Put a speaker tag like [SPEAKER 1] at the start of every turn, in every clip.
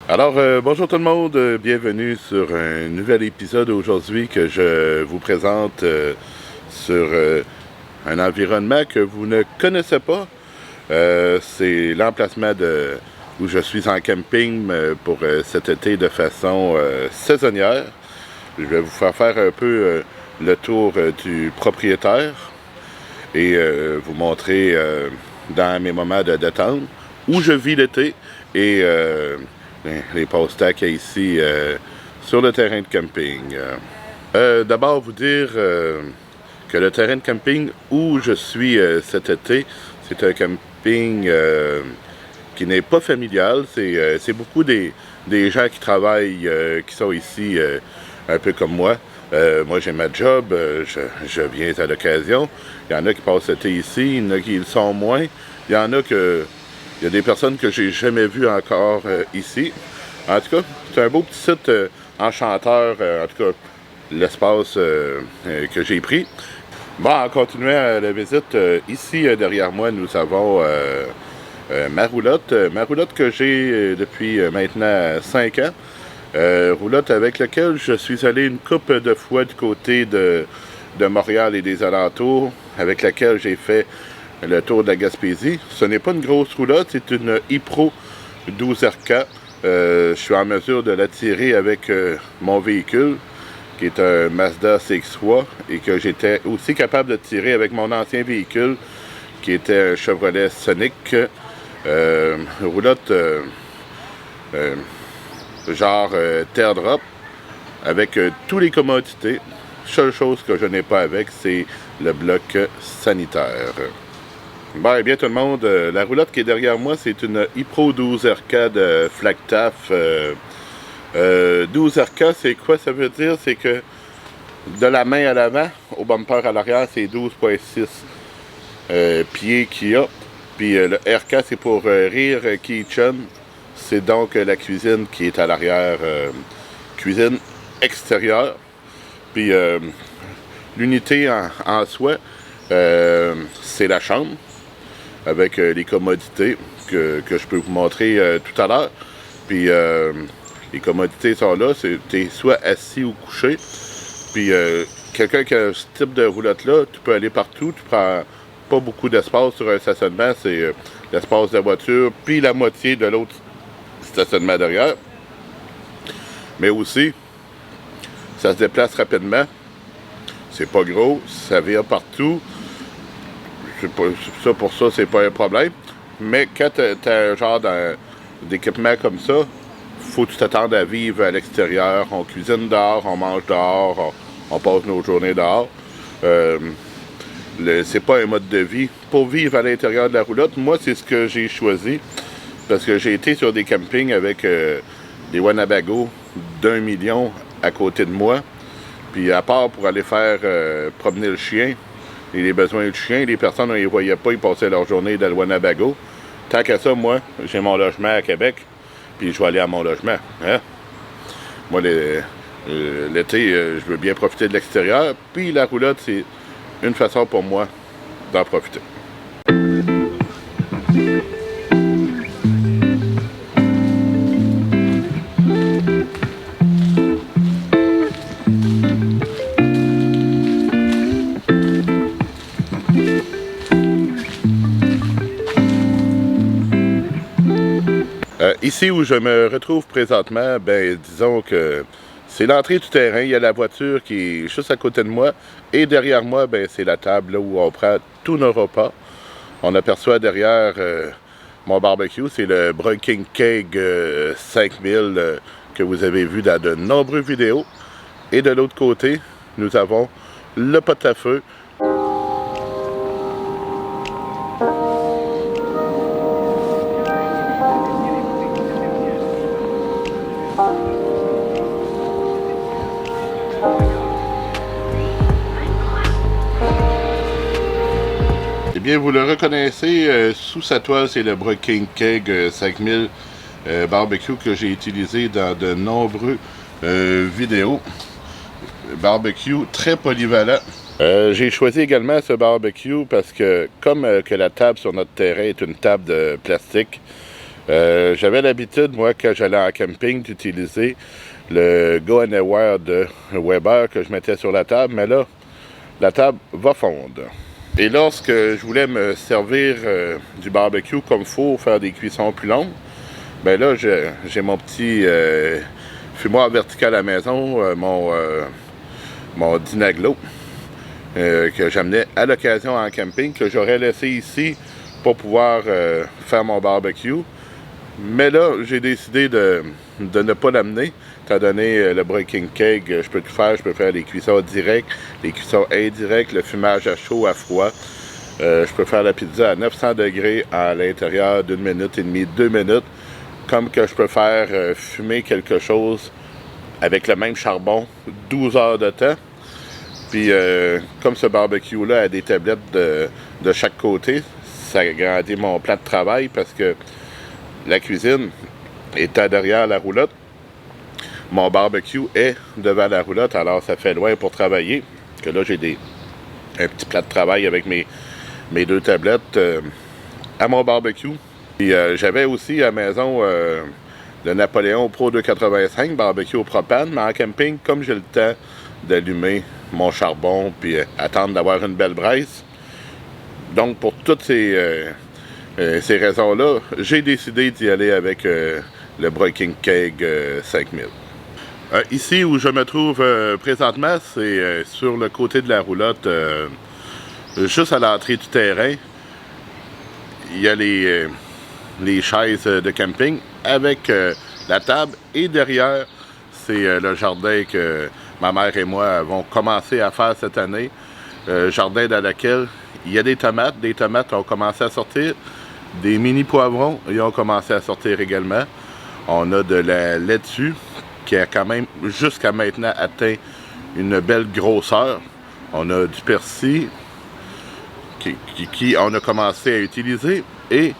[SPEAKER 1] Bonjour tout le monde, bienvenue sur un nouvel épisode aujourd'hui que je vous présente sur un environnement que vous ne connaissez pas. C'est l'emplacement où je suis en camping pour cet été de façon saisonnière. Je vais vous faire un peu le tour du propriétaire et vous montrer dans mes moments de détente où je vis l'été et les passe-temps qu'il y a ici sur le terrain de camping. D'abord, vous dire que le terrain de camping où je suis cet été, c'est un camping qui n'est pas familial. C'est beaucoup des gens qui travaillent, qui sont ici un peu comme moi. Moi, j'ai ma job, je viens à l'occasion. Il y en a qui passent l'été ici, il y en a qui le sont moins. Il y en a que... Il y a des personnes que j'ai jamais vues encore ici. En tout cas, c'est un beau petit site enchanteur, en tout cas, l'espace que j'ai pris. Bon, en continuant la visite, ici derrière moi, nous avons ma roulotte. Ma roulotte que j'ai depuis maintenant 5 ans. Roulotte avec laquelle je suis allé une couple de fois du côté de Montréal et des alentours, avec laquelle j'ai fait le tour de la Gaspésie. Ce n'est pas une grosse roulotte, c'est une e-Pro 12RK. Je suis en mesure de la tirer avec mon véhicule, qui est un Mazda CX-3, et que j'étais aussi capable de tirer avec mon ancien véhicule, qui était un Chevrolet Sonic. Roulotte genre teardrop, avec tous les commodités. Seule chose que je n'ai pas avec, c'est le bloc sanitaire. Bien tout le monde, la roulotte qui est derrière moi, c'est une e-Pro 12RK de Flagstaff. 12RK, c'est quoi ça veut dire? C'est que de la main à l'avant, au bumper à l'arrière, c'est 12,6 pieds qu'il y a. Puis le RK, c'est pour Rear Kitchen. C'est donc la cuisine qui est à l'arrière, cuisine extérieure. Puis l'unité en soi, c'est la chambre, avec les commodités que je peux vous montrer tout à l'heure. Puis les commodités sont là, t'es soit assis ou couché. Puis quelqu'un qui a ce type de roulotte-là, tu peux aller partout, tu prends pas beaucoup d'espace sur un stationnement, c'est l'espace de la voiture, puis la moitié de l'autre stationnement derrière. Mais aussi, ça se déplace rapidement, c'est pas gros, ça vire partout. Pour ça, c'est pas un problème. Mais quand tu as un genre d'équipement comme ça, faut que tu t'attendes à vivre à l'extérieur. On cuisine dehors, on mange dehors, on passe nos journées dehors. C'est pas un mode de vie. Pour vivre à l'intérieur de la roulotte, moi, c'est ce que j'ai choisi. Parce que j'ai été sur des campings avec des Winnebago d'1 million à côté de moi. Puis à part pour aller faire promener le chien, et les besoins du chien, les personnes, on ne les voyait pas, ils passaient leur journée dans le Winnebago. Tant qu'à ça, moi, j'ai mon logement à Québec, puis je vais aller à mon logement. Hein? Moi, l'été, je veux bien profiter de l'extérieur, puis la roulotte, c'est une façon pour moi d'en profiter. Ici où je me retrouve présentement, disons que c'est l'entrée du terrain. Il y a la voiture qui est juste à côté de moi. Et derrière moi, c'est la table là, où on prend tous nos repas. On aperçoit derrière mon barbecue, c'est le Breaking Keg 5000 que vous avez vu dans de nombreuses vidéos. Et de l'autre côté, nous avons le pot à feu. Eh bien, vous le reconnaissez, sous sa toile, c'est le Breaking Keg 5000 barbecue que j'ai utilisé dans de nombreuses vidéos. Barbecue très polyvalent. J'ai choisi également ce barbecue parce que, comme que la table sur notre terrain est une table de plastique, J'avais l'habitude, moi, quand j'allais en camping, d'utiliser le Go Anywhere de Weber que je mettais sur la table, mais là, la table va fondre. Et lorsque je voulais me servir du barbecue comme il faut, faire des cuissons plus longues, ben là, j'ai mon petit fumoir vertical à la maison, mon Dynaglo, que j'amenais à l'occasion en camping, que j'aurais laissé ici pour pouvoir faire mon barbecue. Mais là, j'ai décidé de ne pas l'amener, étant donné le Breaking Keg, je peux tout faire. Je peux faire les cuissons directs, les cuissons indirects, le fumage à chaud, à froid. Je peux faire la pizza à 900 degrés à l'intérieur d'1 minute et demie, 2 minutes. Comme que je peux faire fumer quelque chose avec le même charbon 12 heures de temps. Puis comme ce barbecue-là a des tablettes de chaque côté, ça agrandit mon plan de travail parce que la cuisine est derrière la roulotte. Mon barbecue est devant la roulotte, alors ça fait loin pour travailler. Que là, j'ai un petit plat de travail avec mes 2 tablettes à mon barbecue. Puis j'avais aussi à la maison le Napoléon Pro 285, barbecue au propane, mais en camping, comme j'ai le temps d'allumer mon charbon puis attendre d'avoir une belle braise. Donc, pour toutes ces raisons-là, j'ai décidé d'y aller avec le Breaking Keg 5000. Ici où je me trouve présentement, c'est sur le côté de la roulotte, juste à l'entrée du terrain. Il y a les chaises de camping avec la table, et derrière, c'est le jardin que ma mère et moi avons commencé à faire cette année. Jardin dans lequel il y a des tomates. Des tomates ont commencé à sortir. Des mini poivrons, ils ont commencé à sortir également. On a de la laitue qui a quand même jusqu'à maintenant atteint une belle grosseur. On a du persil qui on a commencé à utiliser. Et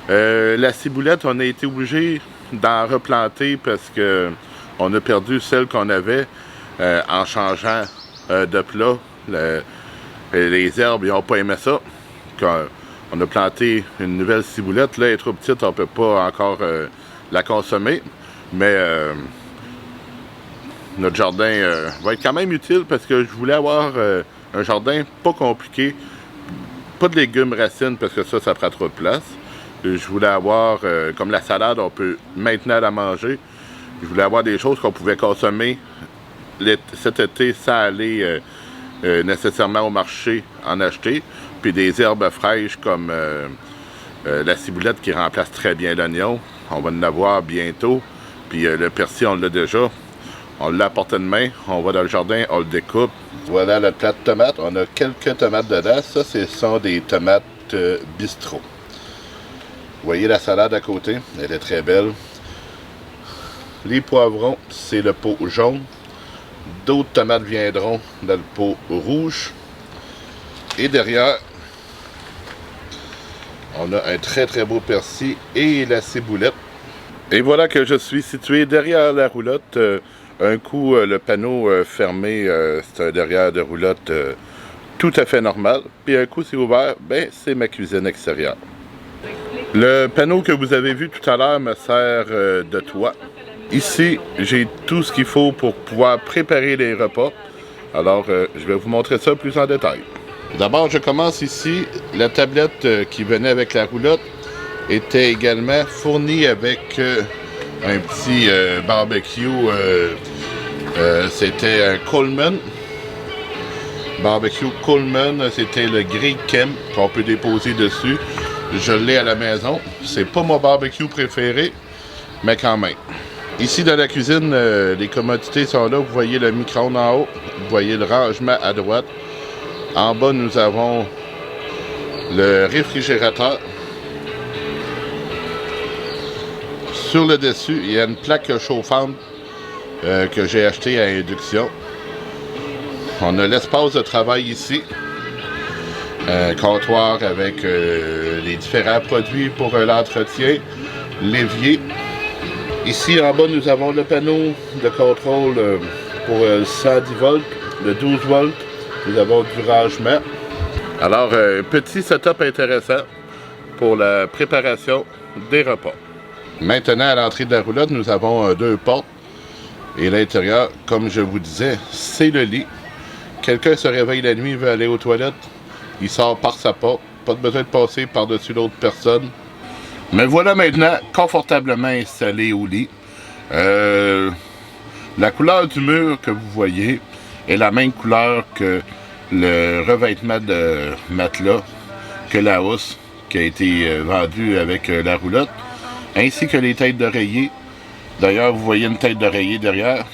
[SPEAKER 1] la ciboulette, on a été obligé d'en replanter parce que on a perdu celle qu'on avait en changeant de plat. Les herbes, ils n'ont pas aimé ça. On a planté une nouvelle ciboulette. Là, elle est trop petite, on ne peut pas encore la consommer. Mais notre jardin va être quand même utile parce que je voulais avoir un jardin pas compliqué. Pas de légumes racines parce que ça prend trop de place. Je voulais avoir, comme la salade, on peut maintenant la manger. Je voulais avoir des choses qu'on pouvait consommer cet été sans aller nécessairement au marché en acheter. Puis des herbes fraîches comme la ciboulette qui remplace très bien l'oignon. On va en avoir bientôt. Puis le persil, on l'a déjà. On l'a à portée de main. On va dans le jardin, on le découpe. Voilà le plat de tomates. On a quelques tomates dedans. Ça, ce sont des tomates bistrot. Vous voyez la salade à côté. Elle est très belle. Les poivrons, c'est le pot jaune. D'autres tomates viendront dans le pot rouge. Et derrière, on a un très très beau persil et la ciboulette. Et voilà que je suis situé derrière la roulotte. Un coup, le panneau fermé, c'est un derrière de roulotte tout à fait normal. Puis un coup, c'est ouvert, ben c'est ma cuisine extérieure. Le panneau que vous avez vu tout à l'heure me sert de toit. Ici, j'ai tout ce qu'il faut pour pouvoir préparer les repas. Alors, je vais vous montrer ça plus en détail. D'abord, je commence ici. La tablette qui venait avec la roulotte était également fournie avec un petit barbecue. C'était un Coleman. Barbecue Coleman, c'était le grill Kemp qu'on peut déposer dessus. Je l'ai à la maison. C'est pas mon barbecue préféré, mais quand même. Ici, dans la cuisine, les commodités sont là. Vous voyez le micro-ondes en haut. Vous voyez le rangement à droite. En bas, nous avons le réfrigérateur. Sur le dessus, il y a une plaque chauffante que j'ai achetée à induction. On a l'espace de travail ici. Un comptoir avec les différents produits pour l'entretien. L'évier. Ici, en bas, nous avons le panneau de contrôle pour le 110 volts, le 12 volts. Nous avons du rangement. Alors, petit setup intéressant pour la préparation des repas. Maintenant, à l'entrée de la roulotte, nous avons 2 portes. Et l'intérieur, comme je vous disais, c'est le lit. Quelqu'un se réveille la nuit, veut aller aux toilettes, il sort par sa porte. Pas de besoin de passer par-dessus l'autre personne. Me voilà maintenant confortablement installé au lit. La couleur du mur que vous voyez est la même couleur que le revêtement de matelas, que la housse qui a été vendue avec la roulotte, ainsi que les têtes d'oreiller. D'ailleurs, vous voyez une tête d'oreiller derrière.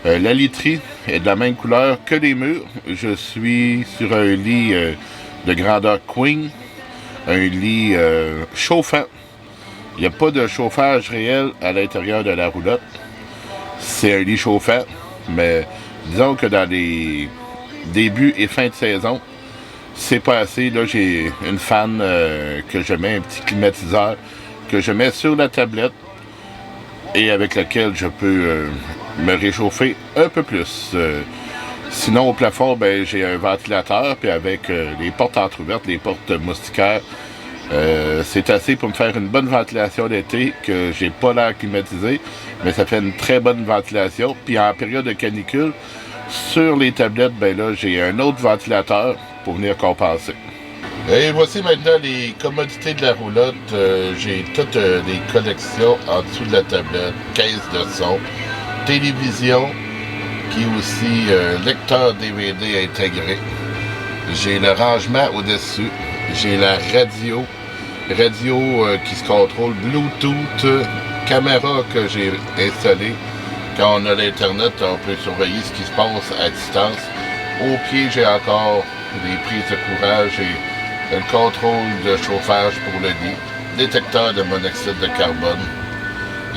[SPEAKER 1] La literie est de la même couleur que les murs. Je suis sur un lit de grandeur queen, un lit chauffant. Il n'y a pas de chauffage réel à l'intérieur de la roulotte. C'est un lit chauffant, mais disons que dans les débuts et fin de saison, c'est pas assez. Là, j'ai une fan que je mets, un petit climatiseur, que je mets sur la tablette et avec lequel je peux me réchauffer un peu plus. Sinon, au plafond, ben, j'ai un ventilateur, puis avec les portes entrouvertes, les portes moustiquaires, c'est assez pour me faire une bonne ventilation d'été, que j'ai pas l'air climatisé, mais ça fait une très bonne ventilation. Puis en période de canicule, sur les tablettes, ben là, j'ai un autre ventilateur pour venir compenser. Et voici maintenant les commodités de la roulotte. J'ai toutes les collections en dessous de la tablette, caisse de son, télévision, qui est aussi lecteur DVD intégré. J'ai le rangement au-dessus. J'ai la radio qui se contrôle, Bluetooth, caméra que j'ai installée. Quand on a l'Internet, on peut surveiller ce qui se passe à distance. Au pied, j'ai encore des prises de courant, j'ai le contrôle de chauffage pour le lit, détecteur de monoxyde de carbone.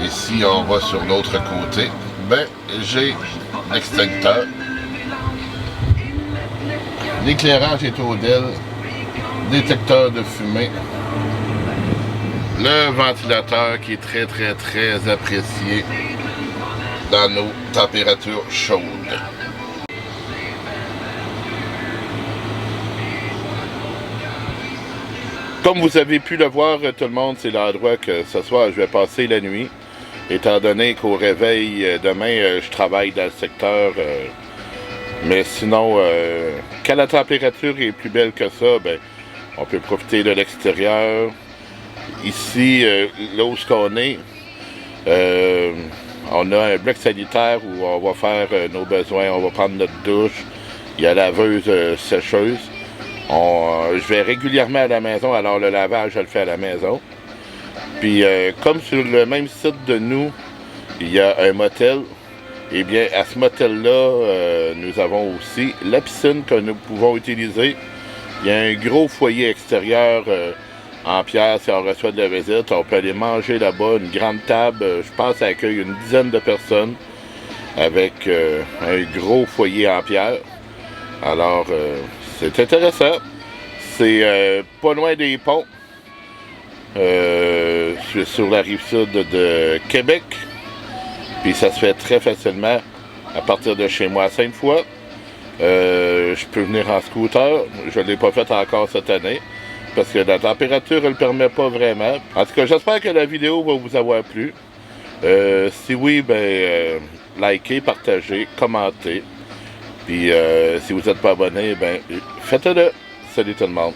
[SPEAKER 1] Et si on va sur l'autre côté, ben j'ai l'extincteur. L'éclairage est au DEL, détecteur de fumée. Le ventilateur qui est très très très apprécié dans nos températures chaudes. Comme vous avez pu le voir, tout le monde, c'est l'endroit que ce soir je vais passer la nuit. Étant donné qu'au réveil, demain, je travaille dans le secteur. Mais sinon, quand la température est plus belle que ça, ben, on peut profiter de l'extérieur. Ici, là où on est, on a un bloc sanitaire où on va faire nos besoins, on va prendre notre douche. Il y a la laveuse sécheuse. Je vais régulièrement à la maison, alors le lavage, je le fais à la maison. Puis, comme sur le même site de nous, il y a un motel. Eh bien, à ce motel-là, nous avons aussi la piscine que nous pouvons utiliser. Il y a un gros foyer extérieur en pierre si on reçoit de la visite. On peut aller manger là-bas, une grande table. Je pense ça accueille une dizaine de personnes avec un gros foyer en pierre. Alors, c'est intéressant. C'est pas loin des ponts. Je suis sur la rive sud de Québec. Puis ça se fait très facilement à partir de chez moi à Sainte-Foy. Je peux venir en scooter. Je ne l'ai pas fait encore cette année parce que la température ne le permet pas vraiment. En tout cas, j'espère que la vidéo va vous avoir plu. Si oui, ben likez, partagez, commentez. Puis si vous n'êtes pas abonné, ben faites-le. Salut tout le monde.